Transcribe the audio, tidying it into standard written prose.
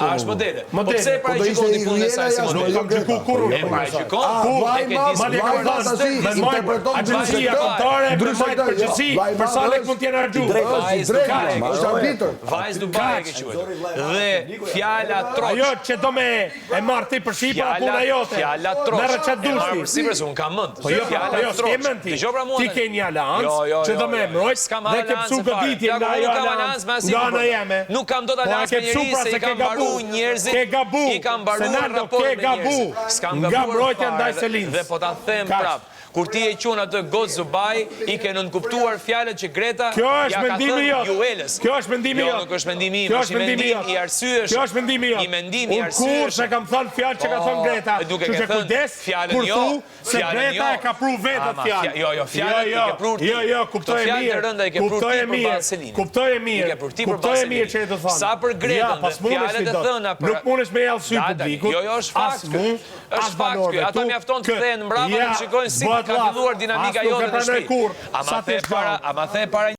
A është modele. Po pse paraqikon ti punën e saj si modele? Nuk kam gjyku kurrë. E paraqikon. E ke disë. Agjësia kontore për majtë përgjësi, për sa lek mund t'jenë argju. Vajz Dubai e ke quajtur. Dhe fjala troç. Ajo që do me e marrë ti për shipa puna jote. Fjala troç. Merre çat dushti. Sipër se un kam mend. Fjala troç. Ti ke një alancë që do me emrojt dhe ke pësu goditje nga ajo alancë nga ana jeme. Nuk kam dot alancë me njëri se i kam mbaru njerëzit. Ke gabu. I kam mbaru raport me njerëzit. Nga mbrojtja ndaj Selinës. Dhe po ta them prap. Kur ti e qun atë Goz Zubai, i ke nënkuptuar fjalët që Greta ja ka thënë Juelës. Kjo është mendimi jot. Jo, nuk është mendimi im, është mendim i arsyesh. Kjo është mendimi jot. I mendimi i arsyesh. Kur se kam thënë fjalë që ka thënë Greta. Duke ke thënë fjalën jo, se Greta e ka pru vetët fjalën. Jo, fjalën i ke prur ti. Jo, kuptoj mirë. Kuptoj mirë. Kuptoj mirë që e do thonë. Sa për Gretën, fjalët e thëna për. Nuk mundesh me jallë sy publikut. Jo, është fakt. Është fakt ky. Ata mjafton të thënë mbrapa të shikojnë si ka filluar dinamika jote në shtëpi. Ama the para